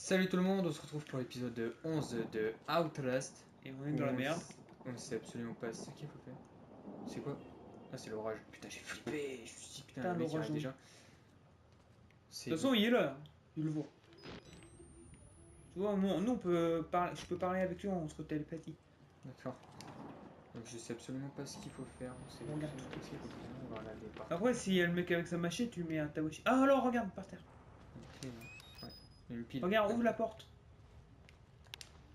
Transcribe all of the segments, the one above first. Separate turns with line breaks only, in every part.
Salut tout le monde, on se retrouve pour l'épisode 11 de Outlast.
Et on est dans la merde.
On ne sait absolument pas ce qu'il faut faire. C'est quoi? Ah, c'est l'orage. Putain, j'ai flippé. Je me suis dit, putain, le mec il arrive déjà.
De toute façon, il est là. Il le voit. Tu vois, nous on peut parler. Je peux parler avec lui, on se télépathie.
D'accord. Donc je sais absolument pas ce qu'il faut faire. On sait
Regarde.
absolument pas ce qu'il faut faire. On va regarder par
Après, s'il y a le mec avec sa machette, tu mets un tawashi. Ah, alors regarde par terre.
Ok, ouais. Il y a une pile.
Regarde, ouvre la porte.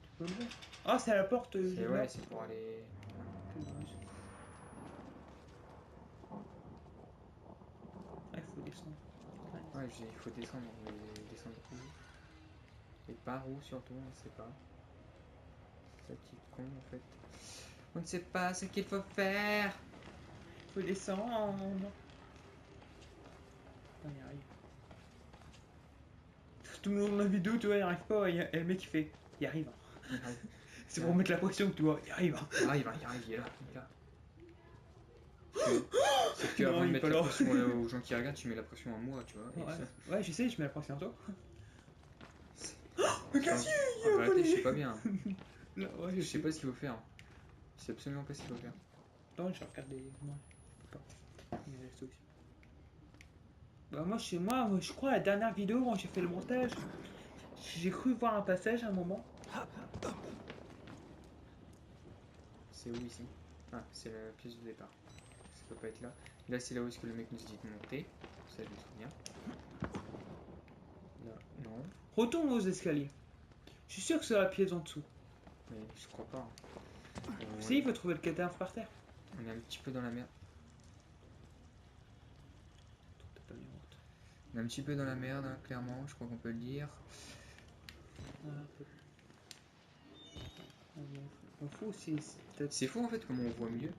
Tu peux l'ouvrir. Ah, c'est à la porte.
C'est ouais, c'est pour aller.
Quel dommage. Ah, il faut descendre.
Ouais, il faut descendre. Mais descendre où? Et par où surtout, on ne sait pas. C'est ça qui est con en fait. On ne sait pas ce qu'il faut faire.
Il faut descendre. On y arrive. Tout le monde dans la vidéo, tu vois, il arrive pas. Et le mec il fait. Il arrive. C'est pour mettre la pression, tu vois. Il arrive.
Il arrive, il est là. Il est là. C'est que
Non,
avant de
il est
mettre
pas
la
là.
pression aux gens qui regardent, tu mets la pression à moi, tu vois.
Ouais, je sais, je mets la pression à toi. Mais qu'est-ce
En vérité, je sais pas bien.
Là, ouais,
Je sais pas ce qu'il faut faire. Je sais absolument pas ce qu'il faut faire.
Attends, je vais regarder. Non, pas. Il y a la solution. Bah, moi, chez moi, je crois, la dernière vidéo, quand j'ai fait le montage, j'ai cru voir un passage à un moment.
C'est où ici? Ah, c'est la pièce de départ. Ça peut pas être là. Là, c'est là où est-ce que le mec nous dit de monter. Ça, je me souviens. Là, non.
Retourne aux escaliers. Je suis sûr que c'est la pièce en dessous.
Mais je crois pas.
Si, il faut trouver le cadavre par terre.
On est un petit peu dans la merde.
T'as pas mis honte.
On est un petit peu dans la merde, hein, clairement, je crois qu'on peut le dire.
Un peu. On fout aussi. Peut-être.
C'est fou en fait comment on voit mieux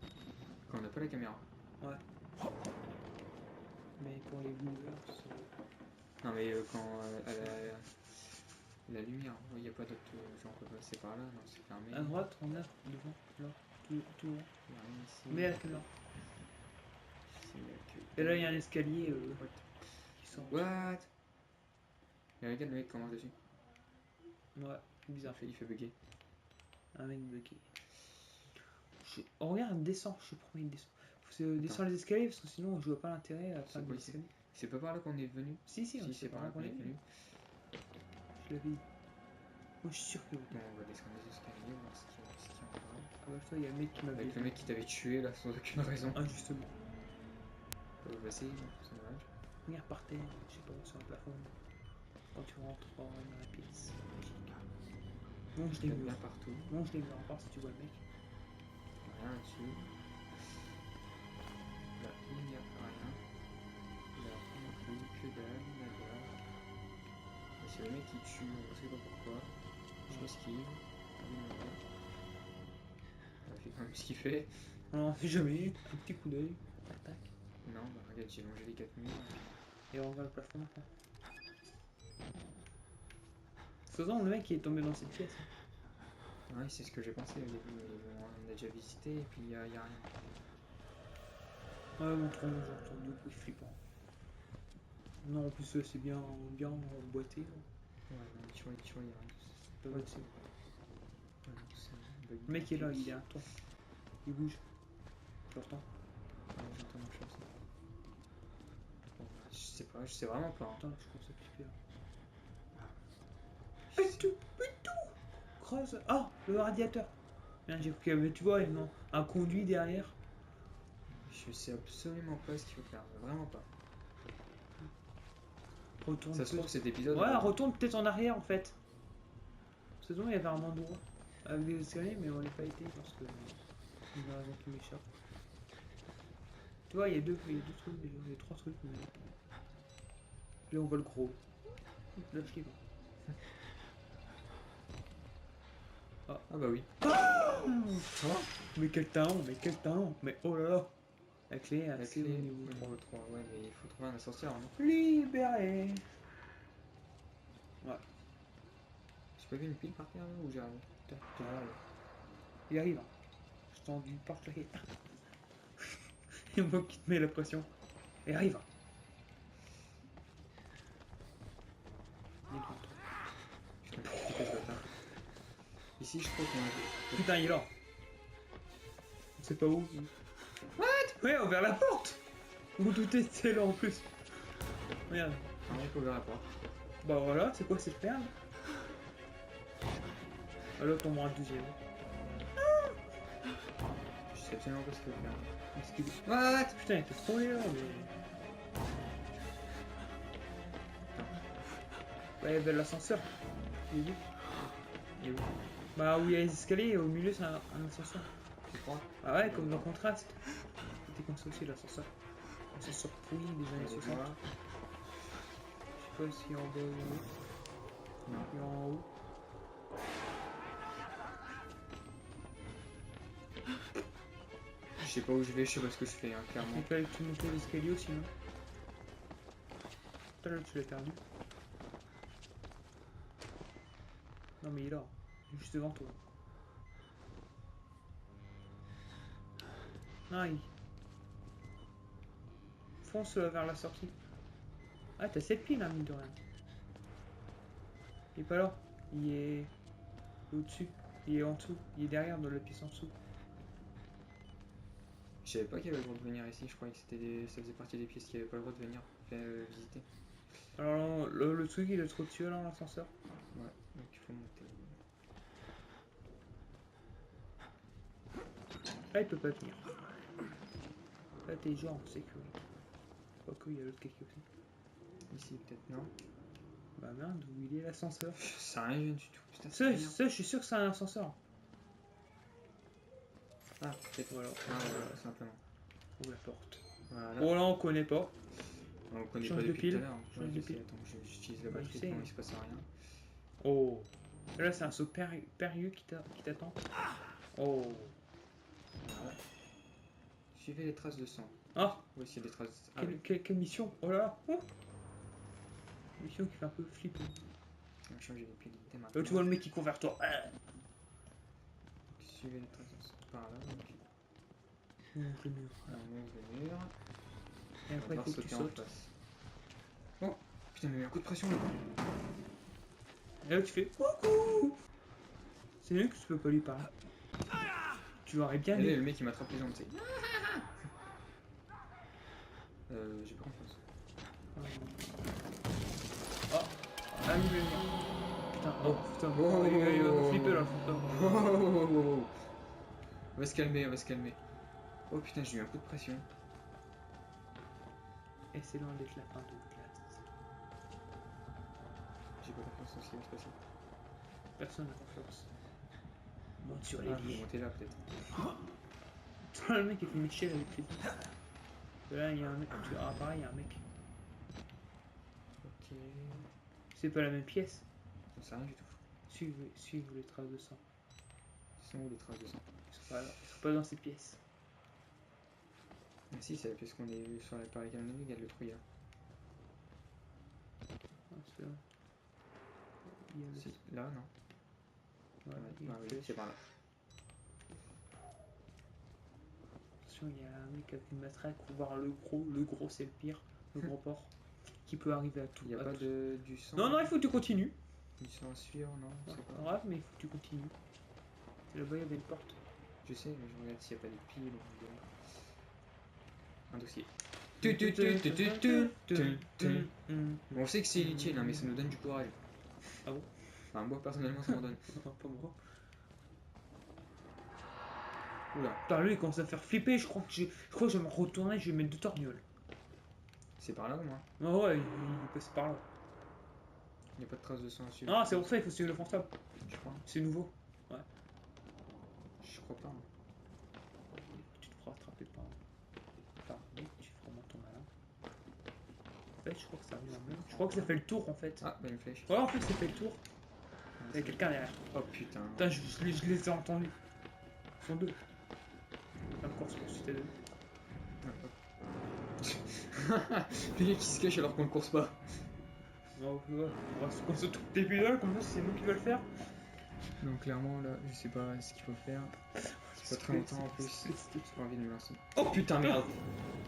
quand on n'a pas la caméra.
Ouais. Mais pour les viewers, c'est.
Non mais quand à la lumière, il n'y a pas d'autre genre on peut passer par là, non c'est fermé.
À droite, en a, devant, là, tout
Il n'y a rien ici.
Mais à la caméra.
Ici, il y a que-
Et là, il y a un escalier qui sort.
What? Et regarde le mec comment dessus.
Ouais, bizarre.
Il fait bugger.
Un mec bloqué. Oh, regarde, descend, je suis le premier, il descend. Faut descendre les escaliers parce que sinon je vois pas l'intérêt à faire des escaliers.
C'est pas par là qu'on est venu?
Si,
c'est par là qu'on est venu.
Je l'avais dit. Moi je suis sûr que.
Bon, on va descendre les escaliers, voir ce qu'il y a encore.
Ah bah, toi, il y a un mec qui m'avait.
Avec le mec qui t'avait tué là sans aucune raison.
Injustement.
On va essayer, c'est dommage.
Regarde par terre, je sais pas, sur un plafond. Quand tu rentres dans la pièce. Mange les murs.
Partout.
Mange les murs, à part si tu vois le mec.
Rien là-dessus. Là, il n'y a rien. Là, non plus, que dalle, nada. C'est le mec qui tue, on sait pas pourquoi. Je m'esquive. Il fait quand même ce qu'il fait.
On en fait jamais, un petit coup d'œil. Tac tac.
Non, bah regarde, j'ai mangé les 4 murs.
Et on regarde le plafond maintenant. Faisons, le mec il est tombé dans cette pièce.
Ouais, c'est ce que j'ai pensé au début, mais bon, on a déjà visité et puis y a rien.
Ouais, mon tronc, j'entends deux bruits flippants. Non, en plus, c'est bien emboîté. Là.
Ouais, non, tu vois, y a rien.
C'est pas mal, c'est.
Ouais, c'est un bug.
Le mec est là, il est à toi. Il bouge. Tu l'entends?
Ouais, j'entends mon chat aussi. Bon, je sais pas, je sais vraiment pas. Hein.
Attends, je commence à flipper là. Pétou! Creuse! Ah! Le radiateur! Bien, j'ai cru qu'il y avait, tu vois, un conduit derrière.
Je sais absolument pas ce qu'il faut faire, vraiment pas.
Retourne.
Ça se trouve cet épisode.
Ouais, retourne peut-être en arrière en fait. C'est bon, il y avait un endroit avec des escaliers, mais on n'est pas été parce que. Il y a une raison qui m'échappe. Tu vois, il y a deux trucs, il y a trois trucs. Mais... Là, on voit le gros. Là, je l'ai pas.
Ah bah oui.
Ah mais quel talent, mais oh là là. La clé,
La clé
au niveau 3.
niveau 3, ouais, mais il faut trouver un ascenseur, non?
Libéré. Ouais.
J'ai pas vu une pile par terre là ou j'ai arrivé?
Il arrive. Je t'en du porte-clé. Il moi qui te met la pression. Il arrive. Il est devant toi.
Ici, je crois qu'on a...
Putain, il est là. On sait pas où. What? Ouais, ouvert la porte. Vous doutez, c'est là en plus. Regarde.
Ah, on peut ouvrir la porte.
Bah voilà, c'est quoi cette merde? Alors on prend un deuxième.
Je sais absolument pas ce qu'il faut faire.
Est-ce qu'il...
What?
Putain, il était trop laid là, mais... Ouais, il y avait l'ascenseur. Il est où?
Il est où?
Bah où il y a les escaliers, et au milieu c'est un ascenseur.
Tu crois?
Ah ouais, comme dans Contraste. C'était comme ça aussi l'ascenseur. L'ascenseur pourri des années 60.
Voilà.
Je sais pas si en bas ou en haut.
Non.
Il est en haut.
Je sais pas où je vais, je sais pas ce que je fais, hein, clairement.
Il fallait que tu montes l'escalier aussi, non? Tout à l'heure tu l'as perdu. Non mais il est là, il est juste devant toi. Ah, il... Fonce vers la sortie. Ah, t'as 7 piles, hein, mine de rien. Il est pas là. Il est au-dessus. Il est en dessous. Il est derrière dans la pièce en dessous.
Je savais pas qu'il y avait le droit de venir ici, je croyais que c'était des... ça faisait partie des pièces qui avaient pas le droit de venir visiter.
Alors, le truc, il est trop dessus, là, l'ascenseur.
Ouais, donc il faut monter.
Là, il peut pas venir. Là, t'es genre en sécurité. Pas qu'il y a l'autre quelqu'un aussi.
Ici, peut-être, non?
Bah merde, où il est l'ascenseur?
Je sais rien du tout. Putain,
Ça,
bien.
je suis sûr que c'est un ascenseur.
Ah, peut-être.
Voilà.
Ah, voilà, simplement.
Ouvre la porte.
Voilà.
Bon, là, on connaît pas.
On connaît
Change
pas
de
depuis
pile.
tout à l'heure.
Change
Ouais,
de
je sais,
pile.
attends, j'utilise la
Ouais,
batterie,
je sais.
non, il se passe rien.
Oh. Là, c'est un saut périlleux qui t'attend. Oh.
Voilà. Suivez les traces de sang.
Ah,
Voici des traces. Ah,
quelle,
oui.
quelle mission? Oh là là. Oh. Mission qui fait un peu flipper.
On va changer les piles dès maintenant.
Là, tu vois le mec qui court vers toi.
Suivez les traces de sang. Par là, donc.
On monte le mur.
Là, on ouvre le mur.
Et
On
après,
va
il faut que tu
sauter en
sautes.
face. Oh putain, mais il y a un coup de pression là.
Et là, tu fais coucou. C'est mieux que tu peux pas lui parler. Tu l'aurais bien
Et là,
dit.
le mec il m'attrape les jambes, tu sais. J'ai pas confiance.
Oh, ah, il est mort. Putain, oh putain,
Oh,
il va flipper là, le
Oh,
fantôme.
oh, oh, oh, oh. On va se calmer, on va se calmer. Oh putain, j'ai eu un coup de pression.
Et c'est loin d'être la fin de classe.
J'ai pas confiance en ce qui va se passer.
Personne n'a confiance. Monte sur
Ah,
les
faut
liens.
monter là peut-être.
Toi, le mec il fait Michel avec les filles. Là, il y a un mec. Ah, pareil, il y a un mec.
Ok.
C'est pas la même pièce.
J'en sais rien du tout.
Suivez les traces de sang.
Ce sont où les traces de sang?
Ils sont pas dans ces pièces.
Ah si, c'est la pièce qu'on est sur la par laquelle on est venu, regarde le trou là.
Ah, c'est là. Il y a le...
Si, là, non.
Ouais, il y a
Ah
une
oui,
flèche.
c'est par là.
Attention, il y a un mec avec une matraque pour voir le gros c'est le pire, le gros porc, qui peut arriver à tout.
Il n'y a
à
pas
tout.
du sang.
Non, non, il faut que tu continues.
Du sang à suivre, non,
C'est
c'est
pas
pas.
grave, mais il faut que tu continues. Là-bas, il y avait une porte.
Je sais, mais je regarde s'il n'y a pas des piles ou un dossier. Bon, on sait que c'est inutile, hein, mais ça nous donne du courage.
Ah bon?
Enfin, moi personnellement, ça m'en donne.
Pas moi.
Oula,
Putain, lui, il commence à faire flipper. Je crois que je vais me retourner, je vais mettre 2 torgnoles.
c'est par là au moins.
Ah ouais, il passe par là.
Il n'y a pas de traces de sang à suivre.
Ah, c'est pour ça, il faut suivre le fantôme.
Je crois.
C'est nouveau.
Je crois pas. Hein.
Tu te feras attraper par. Enfin, oui, tu feras vraiment ton malin. En fait, je crois que ça arrive en même. Je crois que ça fait le tour en fait.
Ah, bah une flèche.
Ouais, en fait, ça fait le tour. Il y a quelqu'un derrière.
Oh putain.
Putain, je les ai entendus. Ils sont 2. La course poursuite à 2.
Le gars qui se cache alors qu'on ne course pas.
Non, ouais, on va se concentrer tout l'épisode, comme ça, c'est nous qui va le faire.
Donc clairement là, je sais pas ce qu'il faut faire. C'est pas très longtemps en plus. J'ai pas envie de me lancer. Oh putain merde.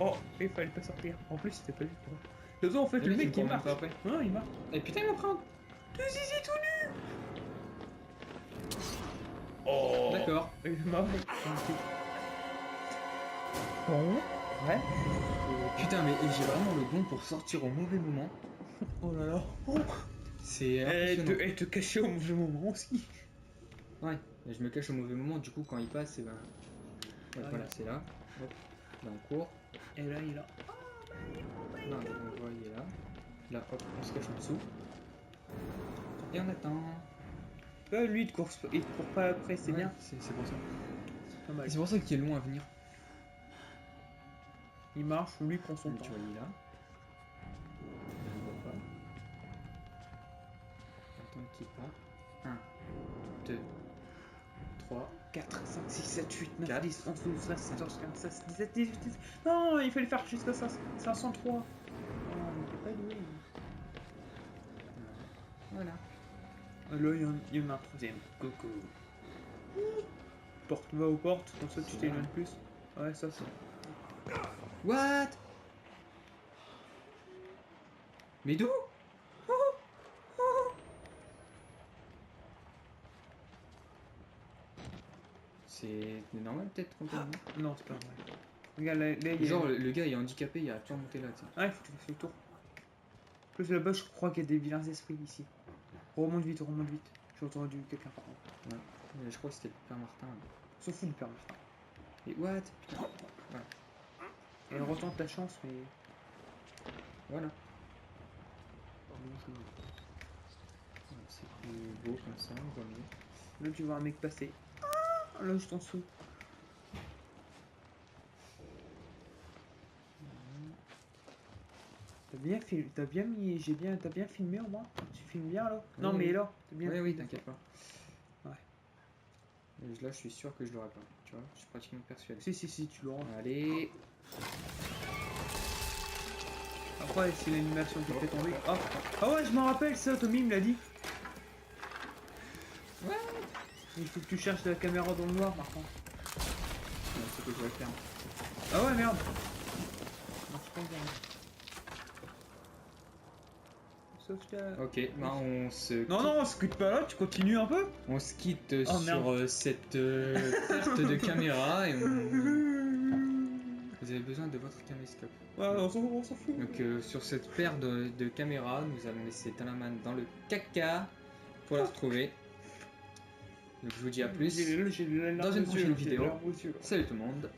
Oh, il fallait pas sortir. En plus, c'était pas du tout. De toute façon, en fait, le mec qui marche.
après.
Non, il marche.
Et putain il va prendre.
Deux zizi tout nus. Oh.
D'accord.
Marrant. Bon. Ouais.
Putain, mais j'ai vraiment le bon pour sortir au mauvais moment.
Oh là là.
C'est
Et
impressionnant.
te cacher au mauvais moment aussi.
Ouais, et je me cache au mauvais moment, du coup, quand il passe, et ben. Ouais,
Ah,
voilà,
ouais.
c'est là. Hop, là on court.
Et là, il a.
Là, on voit, il est là. Là, hop, on se cache en dessous. Et on attend.
Là, lui, il te court pas après, c'est
Ouais,
bien.
c'est pour ça.
Pas mal.
Et c'est pour ça qu'il est long à venir.
Il marche, lui, il prend son
Tu
temps.
vois, il est là. Je ne vois pas. Attends qu'il part. 1, 2, 3.
4, 5, 6, 7, 8, 9,
4,
10, 11, 12, 13, 14, 15, 16, 17, 18, 19. Non, il fallait faire jusqu'à 503. Oh, mais t'es pas doué.
Voilà.
Ah, là, il y en a un troisième. Coco. Va aux portes, comme ça tu
C'est
t'éloignes
là.
plus. Ouais, ça c'est.
What? Mais d'où? C'est normal peut-être complètement.
Non, c'est pas vrai. Regarde, là, il y a.
Genre le gars il est handicapé, il a pas monté là, tu sais.
Ah, il faut que tu fasses le tour. En plus là-bas, je crois qu'il y a des vilains esprits ici. Remonte vite, remonte vite. J'ai entendu quelqu'un par contre.
Ouais. Mais je crois que c'était le père Martin.
On s'en fout du père Martin.
Et what? Putain.
Et retente ta chance, mais.
Voilà. C'est plus beau comme ça, on voit mieux.
Là, tu vois un mec passer. Ah, là, je t'en dessous. T'as bien mis, t'as bien filmé au moins. Tu filmes bien là.
Oui,
Non mais
oui.
là, t'as bien.
Oui, oui,
filmé.
t'inquiète pas.
Ouais.
Et là, je suis sûr que je l'aurai pas. Tu vois, je suis pratiquement persuadé.
Si, tu l'auras.
Allez.
Après, c'est l'animation qui fait tomber. Ah, ah ouais, je m'en rappelle ça, Tommy me l'a dit.
Ouais.
Il faut que tu cherches la caméra dans le noir par contre.
C'est ce que je vais faire.
Ah ouais, merde. Non, c'est pas bien. Sauvetage.
Ok, bah on se.
Non, non, on se quitte pas là, tu continues un peu.
On se quitte
Oh,
sur
merde.
cette perte de caméra et vous avez besoin de votre caméscope.
Ouais, on s'en fout.
Donc sur cette paire de caméras, nous allons laisser Talaman dans le caca pour la retrouver. Donc je vous dis à plus
J'ai les larmes
dans une
aux yeux,
prochaine
j'ai les
vidéo.
larmes aux yeux.
Salut tout le monde.